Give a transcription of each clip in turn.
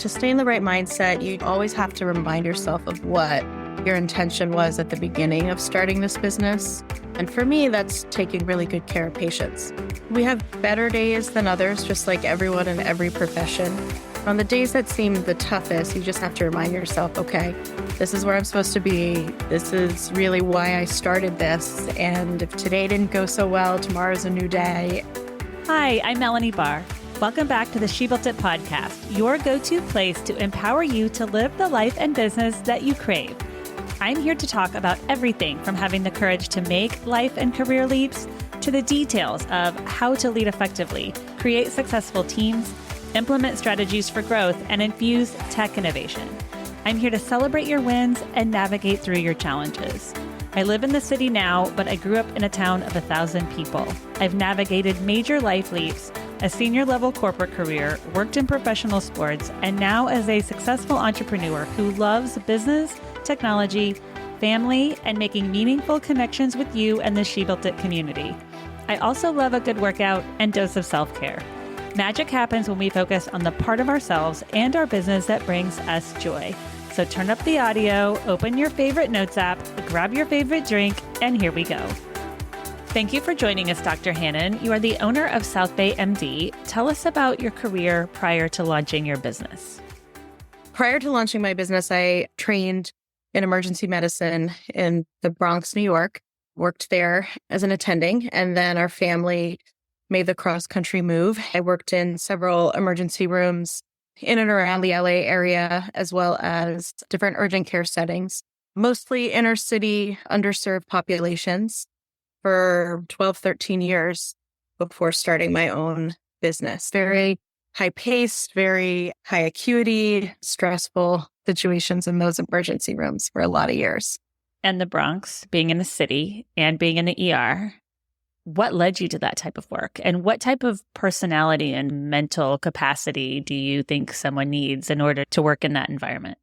To stay in the right mindset, you always have to remind yourself of what your intention was at the beginning of starting this business. And for me, that's taking really good care of patients. We have better days than others, just like everyone in every profession. On the days that seem the toughest, you just have to remind yourself, okay, this is where I'm supposed to be. This is really why I started this. And if today didn't go so well, tomorrow's a new day. Hi, I'm Melanie Barr. Welcome back to the She Built It podcast, your go-to place to empower you to live the life and business that you crave. I'm here to talk about everything from having the courage to make life and career leaps to the details of how to lead effectively, create successful teams, implement strategies for growth, and infuse tech innovation. I'm here to celebrate your wins and navigate through your challenges. I live in the city now, but I grew up in a town of 1,000 people. I've navigated major life leaps, a senior level corporate career, worked in professional sports, and now as a successful entrepreneur who loves business, technology, family, and making meaningful connections with you and the She Built It community. I also love a good workout and dose of self-care. Magic happens when we focus on the part of ourselves and our business that brings us joy. So turn up the audio, open your favorite notes app, grab your favorite drink, and here we go. Thank you for joining us, Dr. Hannon. You are the owner of South Bay MD. Tell us about your career prior to launching your business. Prior to launching my business, I trained in emergency medicine in the Bronx, New York, worked there as an attending, and then our family made the cross-country move. I worked in several emergency rooms in and around the LA area, as well as different urgent care settings, mostly inner city, underserved populations for 12, 13 years before starting my own business. Very high-paced, very high acuity, stressful situations in those emergency rooms for a lot of years. And the Bronx, being in the city and being in the ER, what led you to that type of work? And what type of personality and mental capacity do you think someone needs in order to work in that environment?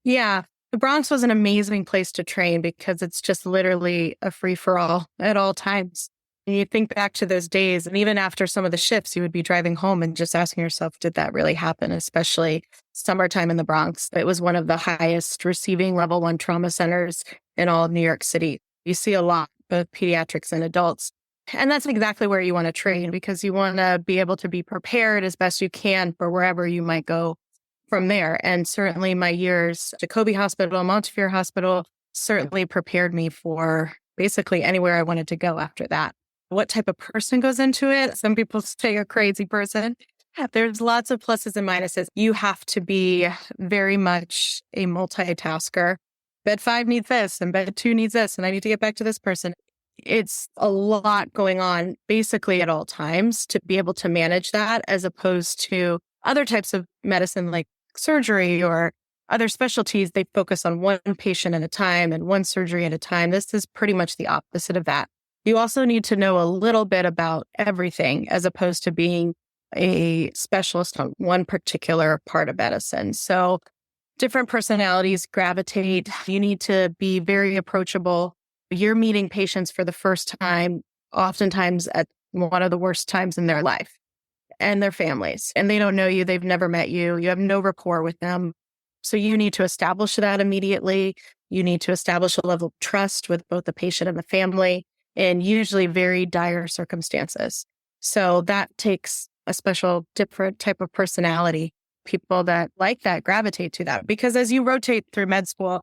Yeah, the Bronx was an amazing place to train because it's just literally a free-for-all at all times. And you think back to those days, and even after some of the shifts, you would be driving home and just asking yourself, did that really happen? Especially summertime in the Bronx. It was one of the highest receiving level 1 trauma centers in all of New York City. You see a lot, both pediatrics and adults. And that's exactly where you want to train because you want to be able to be prepared as best you can for wherever you might go from there. And certainly my years, Jacobi Hospital, Montefiore Hospital, certainly prepared me for basically anywhere I wanted to go after that. What type of person goes into it? Some people say a crazy person. There's lots of pluses and minuses. You have to be very much a multitasker. Bed 5 needs this and bed 2 needs this, and I need to get back to this person. It's a lot going on basically at all times to be able to manage that as opposed to other types of medicine like surgery or other specialties. They focus on one patient at a time and one surgery at a time. This is pretty much the opposite of that. You also need to know a little bit about everything as opposed to being a specialist on one particular part of medicine. So different personalities gravitate. You need to be very approachable. You're meeting patients for the first time, oftentimes at one of the worst times in their life and their families. And they don't know you. They've never met you. You have no rapport with them. So you need to establish that immediately. You need to establish a level of trust with both the patient and the family in usually very dire circumstances. So that takes a special, different type of personality. People that like that gravitate to that because as you rotate through med school, a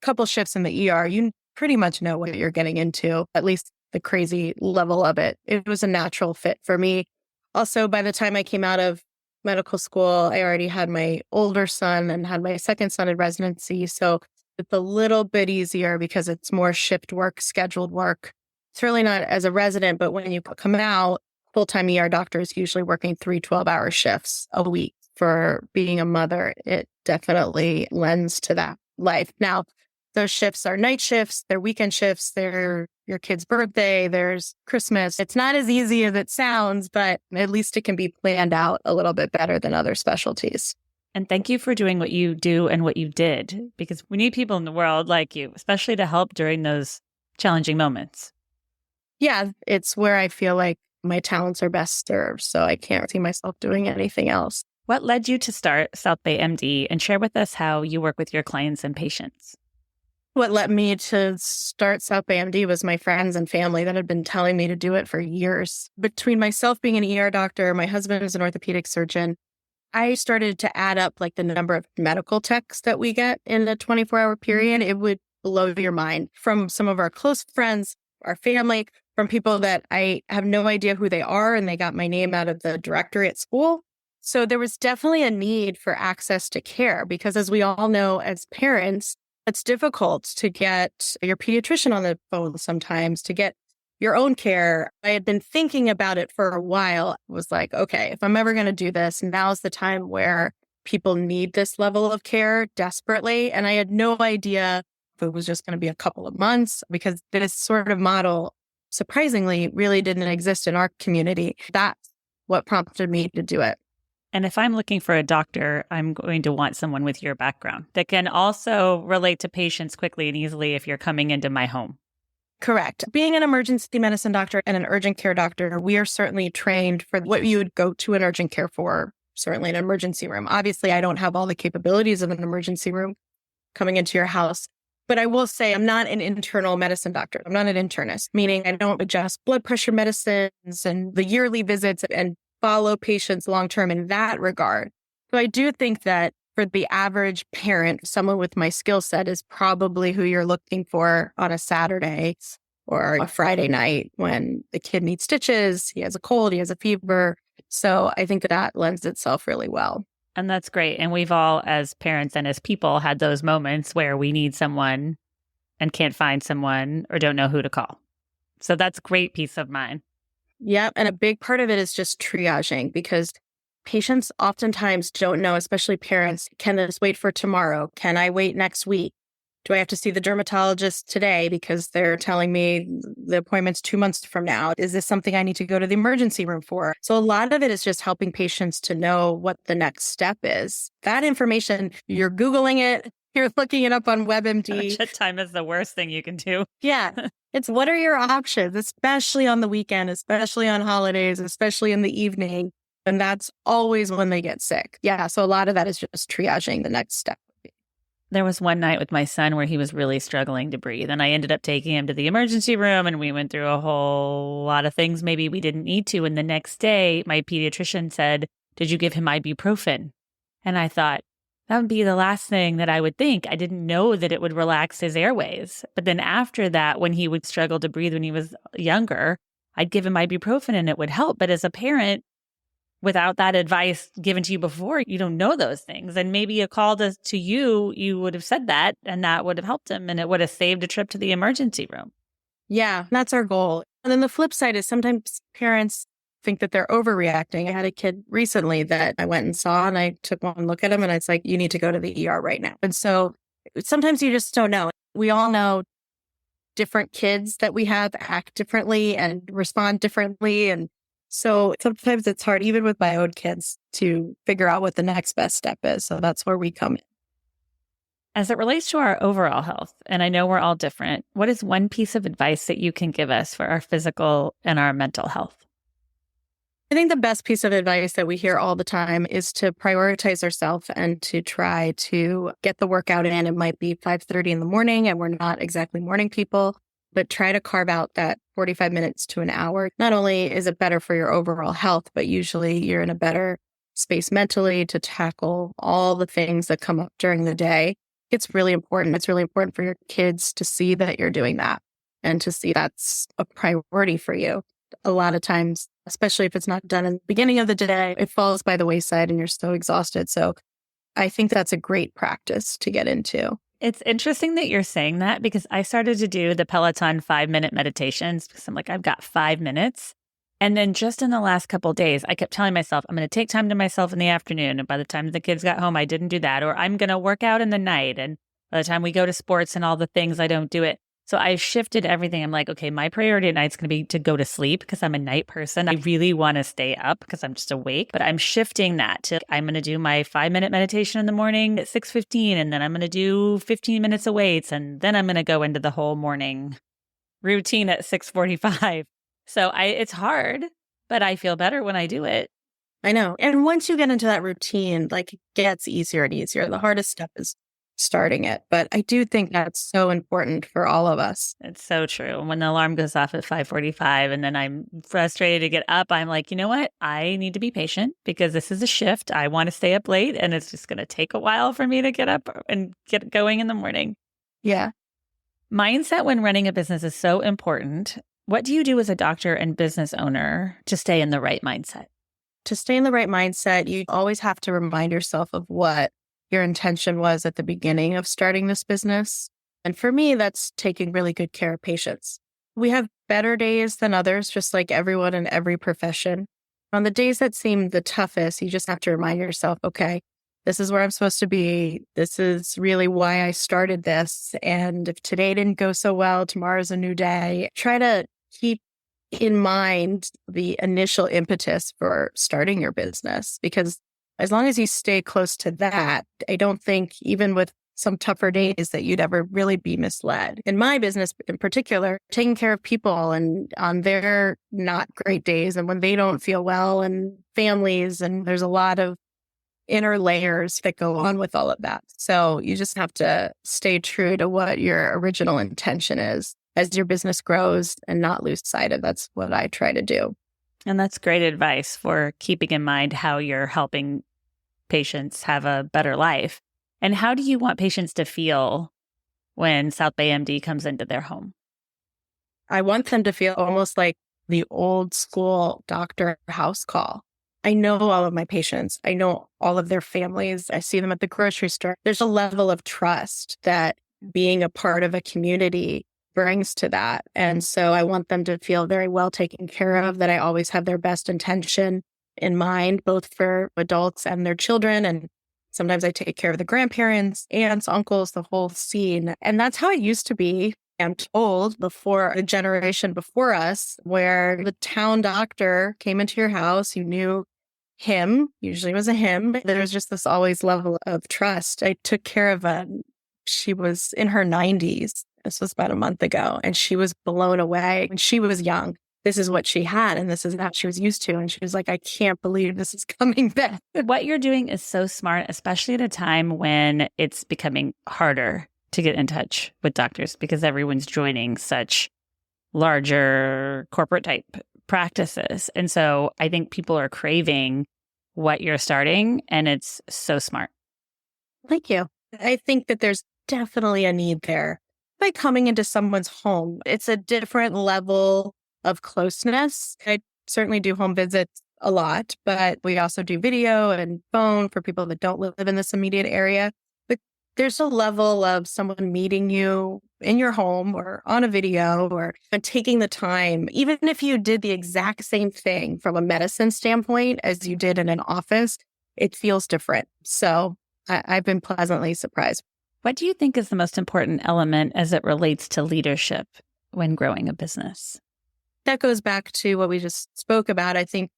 couple shifts in the ER, you pretty much know what you're getting into, at least the crazy level of it. It was a natural fit for me. Also, by the time I came out of medical school, I already had my older son and had my second son in residency. So it's a little bit easier because it's more shift work, scheduled work. It's really not as a resident, but when you come out, full-time ER doctor is usually working 3 12-hour shifts a week. For being a mother, it definitely lends to that life. Now, those shifts are night shifts, they're weekend shifts, they're your kid's birthday, there's Christmas. It's not as easy as it sounds, but at least it can be planned out a little bit better than other specialties. And thank you for doing what you do and what you did, because we need people in the world like you, especially to help during those challenging moments. Yeah, it's where I feel like my talents are best served. So I can't see myself doing anything else. What led you to start South Bay MD, and share with us how you work with your clients and patients? What led me to start South Bay MD was my friends and family that had been telling me to do it for years. Between myself being an ER doctor, my husband is an orthopedic surgeon, I started to add up like the number of medical texts that we get in the 24-hour period. It would blow your mind from some of our close friends, our family, from people that I have no idea who they are, and they got my name out of the directory at school. So there was definitely a need for access to care because, as we all know, as parents, it's difficult to get your pediatrician on the phone sometimes, to get your own care. I had been thinking about it for a while. I was like, okay, if I'm ever going to do this, now's the time where people need this level of care desperately. And I had no idea if it was just going to be a couple of months, because this sort of model, surprisingly, really didn't exist in our community. That's what prompted me to do it. And if I'm looking for a doctor, I'm going to want someone with your background that can also relate to patients quickly and easily if you're coming into my home. Correct. Being an emergency medicine doctor and an urgent care doctor, we are certainly trained for what you would go to an urgent care for, certainly an emergency room. Obviously, I don't have all the capabilities of an emergency room coming into your house. But I will say I'm not an internal medicine doctor. I'm not an internist, meaning I don't adjust blood pressure medicines and the yearly visits and follow patients long-term in that regard. So I do think that for the average parent, someone with my skill set is probably who you're looking for on a Saturday or a Friday night when the kid needs stitches, he has a cold, he has a fever. So I think that lends itself really well. And that's great. And we've all, as parents and as people, had those moments where we need someone and can't find someone or don't know who to call. So that's great peace of mind. Yeah. And a big part of it is just triaging, because patients oftentimes don't know, especially parents, can this wait for tomorrow? Can I wait next week? Do I have to see the dermatologist today because they're telling me the appointment's 2 months from now? Is this something I need to go to the emergency room for? So a lot of it is just helping patients to know what the next step is. That information, you're Googling it, you're looking it up on WebMD. Shit time is the worst thing you can do. Yeah. It's what are your options, especially on the weekend, especially on holidays, especially in the evening. And that's always when they get sick. Yeah. So a lot of that is just triaging the next step. There was one night with my son where he was really struggling to breathe. And I ended up taking him to the emergency room and we went through a whole lot of things maybe we didn't need to. And the next day, my pediatrician said, "Did you give him ibuprofen?" And I thought, that would be the last thing that I would think. I didn't know that it would relax his airways. But then after that, when he would struggle to breathe when he was younger, I'd give him ibuprofen and it would help. But as a parent, without that advice given to you before, you don't know those things. And maybe a call to you, you would have said that and that would have helped him and it would have saved a trip to the emergency room. Yeah, that's our goal. And then the flip side is sometimes parents think that they're overreacting. I had a kid recently that I went and saw and I took one look at him and it's like, you need to go to the ER right now. And so sometimes you just don't know. We all know different kids that we have act differently and respond differently. And so sometimes it's hard, even with my own kids, to figure out what the next best step is. So that's where we come in. As it relates to our overall health, and I know we're all different, what is one piece of advice that you can give us for our physical and our mental health? I think the best piece of advice that we hear all the time is to prioritize ourselves and to try to get the workout in. It might be 5:30 in the morning and we're not exactly morning people, but try to carve out that 45 minutes to an hour. Not only is it better for your overall health, but usually you're in a better space mentally to tackle all the things that come up during the day. It's really important. It's really important for your kids to see that you're doing that and to see that's a priority for you. A lot of times, especially if it's not done in the beginning of the day, it falls by the wayside and you're so exhausted. So I think that's a great practice to get into. It's interesting that you're saying that because I started to do the Peloton 5-minute meditations because I'm like, I've got 5 minutes. And then just in the last couple of days, I kept telling myself, I'm going to take time to myself in the afternoon. And by the time the kids got home, I didn't do that. Or I'm going to work out in the night. And by the time we go to sports and all the things, I don't do it. So I've shifted everything. I'm like, okay, my priority at night is going to be to go to sleep because I'm a night person. I really want to stay up because I'm just awake, but I'm shifting that to I'm going to do my 5-minute meditation in the morning at 6:15, and then I'm going to do 15 minutes of weights, and then I'm going to go into the whole morning routine at 6:45. So it's hard, but I feel better when I do it. I know. And once you get into that routine, like it gets easier and easier. The hardest step is starting it. But I do think that's so important for all of us. It's so true. When the alarm goes off at 5:45 and then I'm frustrated to get up, I'm like, you know what? I need to be patient because this is a shift. I want to stay up late and it's just going to take a while for me to get up and get going in the morning. Yeah. Mindset when running a business is so important. What do you do as a doctor and business owner to stay in the right mindset? To stay in the right mindset, you always have to remind yourself of what your intention was at the beginning of starting this business. And for me, that's taking really good care of patients. We have better days than others, just like everyone in every profession. On the days that seem the toughest, you just have to remind yourself, okay, this is where I'm supposed to be. This is really why I started this. And if today didn't go so well, tomorrow's a new day. Try to keep in mind the initial impetus for starting your business, because as long as you stay close to that, I don't think even with some tougher days that you'd ever really be misled. In my business in particular, taking care of people and on their not great days and when they don't feel well and families, and there's a lot of inner layers that go on with all of that. So you just have to stay true to what your original intention is as your business grows and not lose sight of. That's what I try to do. And that's great advice for keeping in mind how you're helping patients have a better life. And how do you want patients to feel when South Bay MD comes into their home? I want them to feel almost like the old school doctor house call. I know all of my patients. I know all of their families. I see them at the grocery store. There's a level of trust that being a part of a community brings to that. And so I want them to feel very well taken care of, that I always have their best intention in mind, both for adults and their children. And sometimes I take care of the grandparents, aunts, uncles, the whole scene. And that's how it used to be, I'm told, before a generation before us, where the town doctor came into your house, you knew him, usually it was a him. There was just this always level of trust. I took care of she was in her 90s. This was about a month ago, and she was blown away. When she was young, this is what she had, and this is what she was used to. And she was like, I can't believe this is coming back. What you're doing is so smart, especially at a time when it's becoming harder to get in touch with doctors because everyone's joining such larger corporate type practices. And so I think people are craving what you're starting, and it's so smart. Thank you. I think that there's definitely a need there. By coming into someone's home, it's a different level of closeness. I certainly do home visits a lot, but we also do video and phone for people that don't live in this immediate area. But there's a level of someone meeting you in your home or on a video or taking the time, even if you did the exact same thing from a medicine standpoint as you did in an office, it feels different. So I've been pleasantly surprised. What do you think is the most important element as it relates to leadership when growing a business? That goes back to what we just spoke about. I think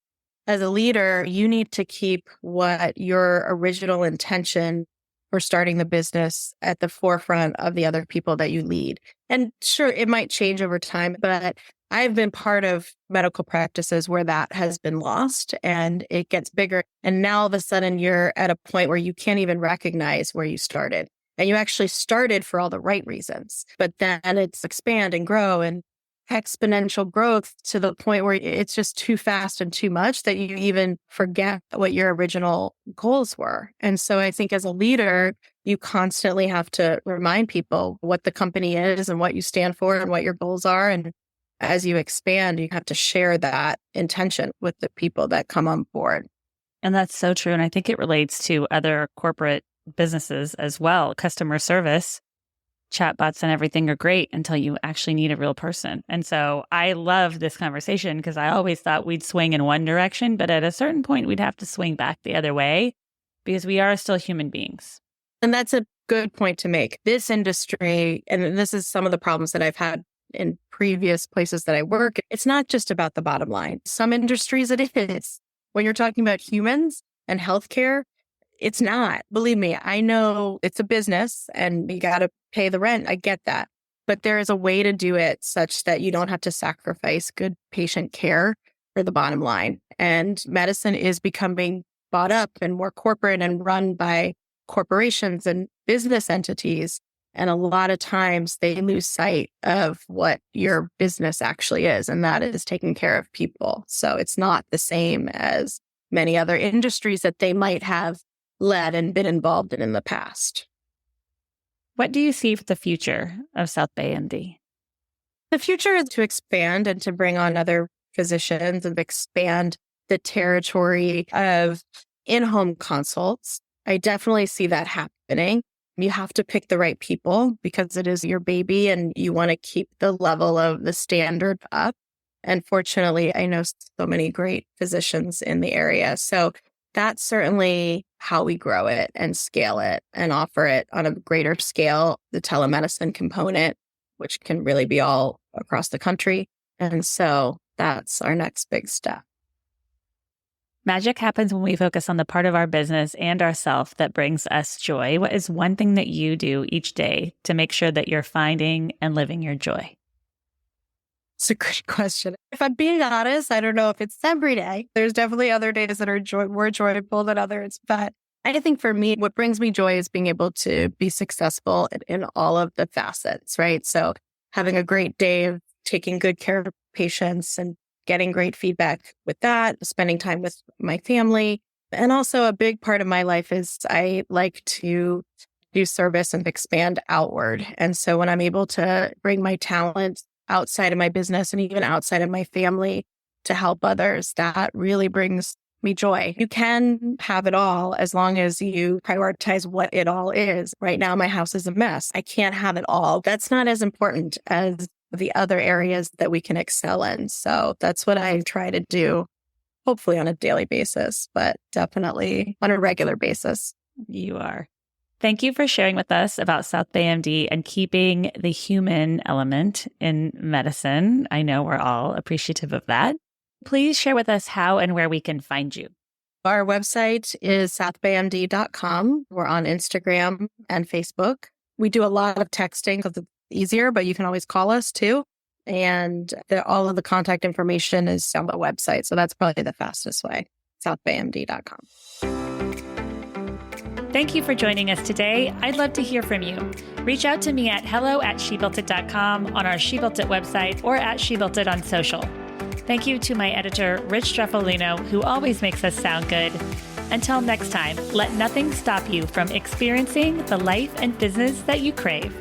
as a leader, you need to keep what your original intention for starting the business at the forefront of the other people that you lead. And sure, it might change over time, but I've been part of medical practices where that has been lost and it gets bigger. And now all of a sudden you're at a point where you can't even recognize where you started. And you actually started for all the right reasons, but then it's expand and grow and exponential growth to the point where it's just too fast and too much that you even forget what your original goals were. And so I think as a leader, you constantly have to remind people what the company is and what you stand for and what your goals are. And as you expand, you have to share that intention with the people that come on board. And that's so true. And I think it relates to other corporate businesses as well. Customer service, chatbots and everything are great until you actually need a real person. And so I love this conversation because I always thought we'd swing in one direction, but at a certain point, we'd have to swing back the other way because we are still human beings. And that's a good point to make. This industry, and this is some of the problems that I've had in previous places that I work, it's not just about the bottom line. Some industries it is. When you're talking about humans and healthcare, it's not. Believe me, I know it's a business and you got to pay the rent. I get that. But there is a way to do it such that you don't have to sacrifice good patient care for the bottom line. And medicine is becoming bought up and more corporate and run by corporations and business entities. And a lot of times they lose sight of what your business actually is, and that is taking care of people. So it's not the same as many other industries that they might have led and been involved in the past. What do you see for the future of South Bay MD? The future is to expand and to bring on other physicians and expand the territory of in-home consults. I definitely see that happening. You have to pick the right people because it is your baby and you want to keep the level of the standard up. And fortunately, I know so many great physicians in the area. So that's certainly how we grow it and scale it and offer it on a greater scale, the telemedicine component, which can really be all across the country. And so that's our next big step. Magic happens when we focus on the part of our business and ourself that brings us joy. What is one thing that you do each day to make sure that you're finding and living your joy? It's a great question. If I'm being honest, I don't know if it's every day. There's definitely other days that are more joyful than others. But I think for me, what brings me joy is being able to be successful in all of the facets, right? So having a great day of taking good care of patients and getting great feedback with that, spending time with my family. And also a big part of my life is I like to do service and expand outward. And so when I'm able to bring my talent outside of my business and even outside of my family to help others, that really brings me joy. You can have it all as long as you prioritize what it all is. Right now, my house is a mess. I can't have it all. That's not as important as the other areas that we can excel in. So that's what I try to do, hopefully on a daily basis, but definitely on a regular basis. You are. Thank you for sharing with us about South Bay MD and keeping the human element in medicine. I know we're all appreciative of that. Please share with us how and where we can find you. Our website is southbaymd.com. We're on Instagram and Facebook. We do a lot of texting because it's easier, but you can always call us too. And all of the contact information is on the website. So that's probably the fastest way, southbaymd.com. Thank you for joining us today. I'd love to hear from you. Reach out to me at hello@shebuiltit.com on our She Built It website or at She Built It on social. Thank you to my editor, Rich Streffolino, who always makes us sound good. Until next time, let nothing stop you from experiencing the life and business that you crave.